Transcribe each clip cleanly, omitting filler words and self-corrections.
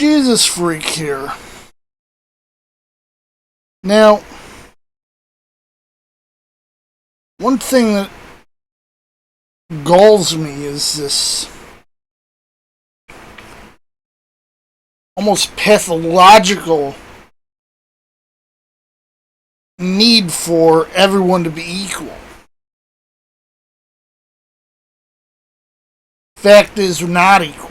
Jesus freak here. Now, one thing that galls me is this almost pathological need for everyone to be equal. Fact is, we're not equal.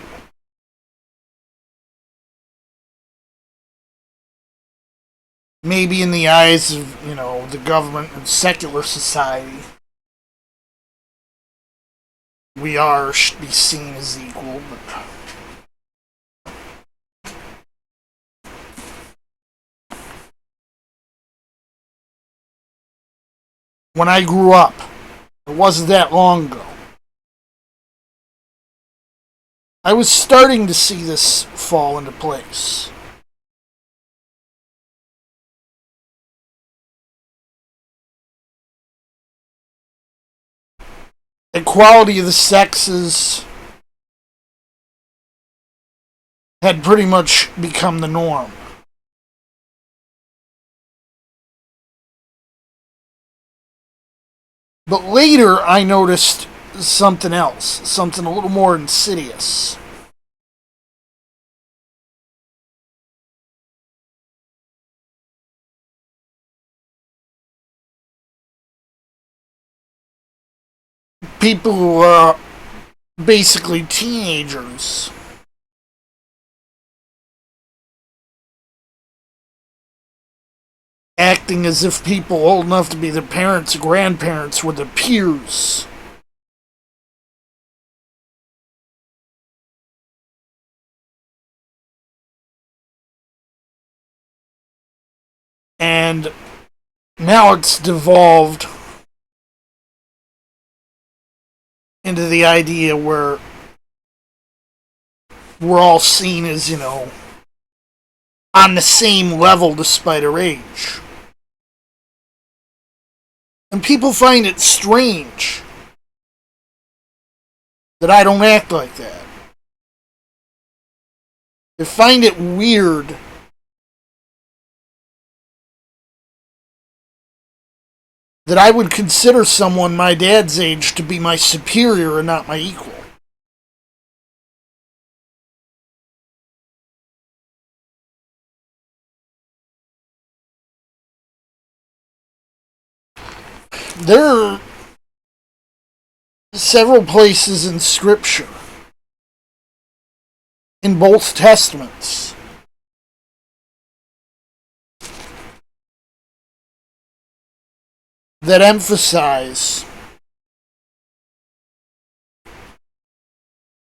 Maybe in the eyes of, the government and secular society, should be seen as equal, but when I grew up, it wasn't that long ago, I was starting to see this fall into place. Equality of the sexes had pretty much become the norm. But later I noticed something else, something a little more insidious. People who are basically teenagers acting as if people old enough to be their parents or grandparents were their peers. And now it's devolved into the idea where we're all seen as, on the same level despite our age. And people find it strange that I don't act like that. They find it weird that I would consider someone my dad's age to be my superior and not my equal. There are several places in Scripture, in both Testaments, that emphasize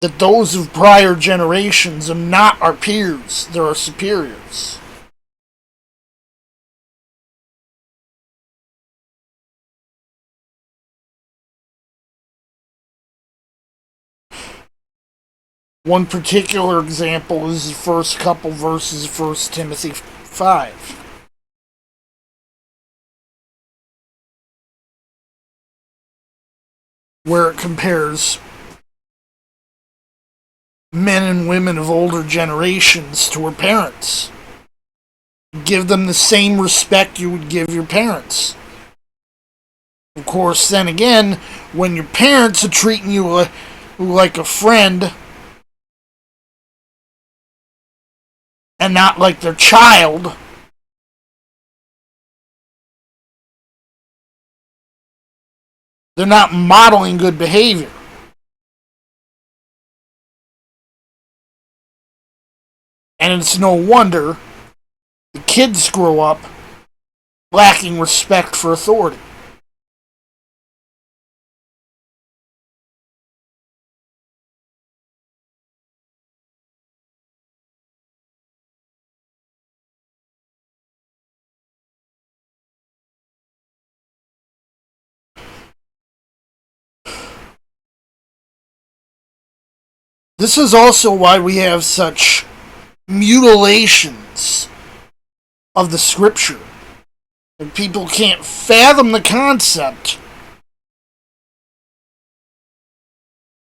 that those of prior generations are not our peers, they're our superiors. One particular example is the first couple verses of 1 Timothy 5. Where it compares men and women of older generations to our parents. Give them the same respect you would give your parents. Of course, then again, when your parents are treating you like a friend and not like their child, they're not modeling good behavior. And it's no wonder the kids grow up lacking respect for authority. This is also why we have such mutilations of the scripture. And people can't fathom the concept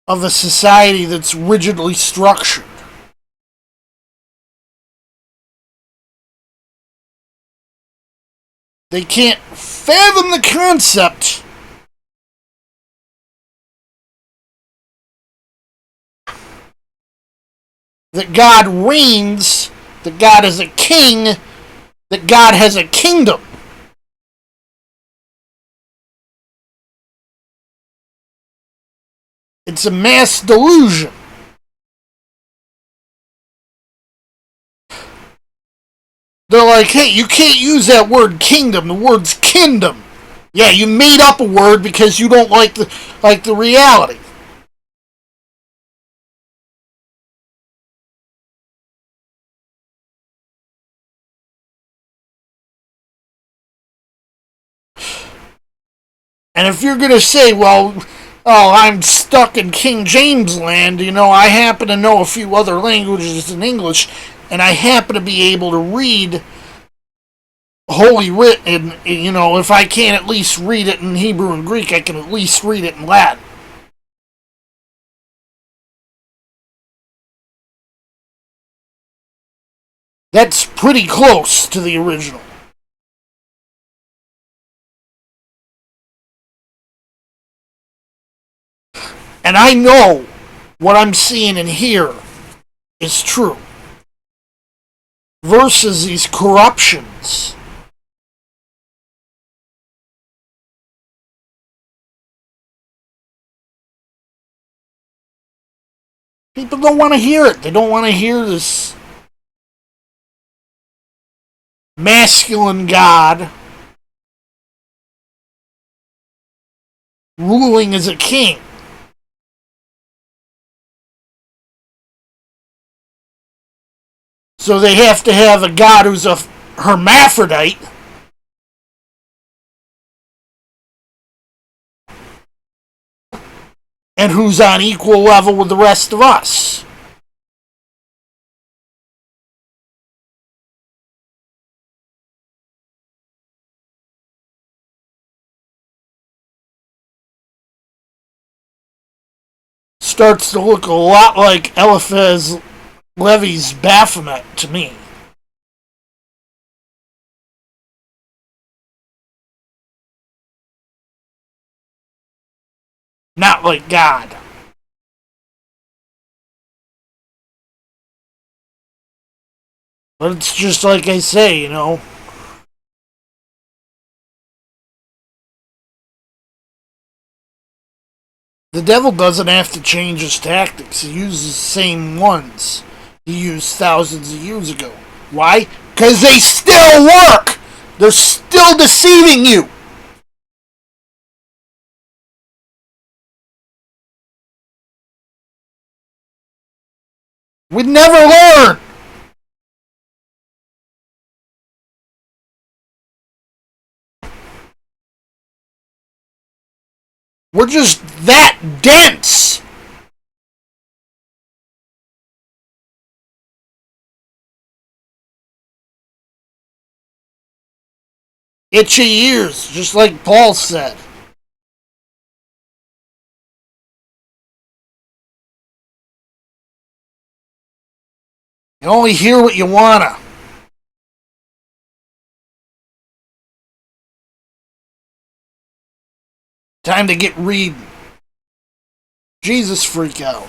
of a society that's rigidly structured. They can't fathom the concept that God reigns, that God is a king, that God has a kingdom. It's a mass delusion. They're like, hey, you can't use that word kingdom. The word's kingdom. Yeah, you made up a word because you don't like the reality. And if you're going to say, well, oh, I'm stuck in King James land, I happen to know a few other languages than English, and I happen to be able to read Holy Writ, and, if I can't at least read it in Hebrew and Greek, I can at least read it in Latin. That's pretty close to the original. And I know what I'm seeing and here is true. Versus these corruptions. People don't want to hear it. They don't want to hear this masculine God ruling as a king. So they have to have a God who's a hermaphrodite. And who's on equal level with the rest of us. Starts to look a lot like Eliphaz Levi's Baphomet to me. Not like God. But it's just like I say, the devil doesn't have to change his tactics. He uses the same ones he used thousands of years ago. Why? Because they still work! They're still deceiving you! We'd never learn! We're just that dense! Itchy ears, just like Paul said. You only hear what you wanna. Time to get reading. Jesus freak out.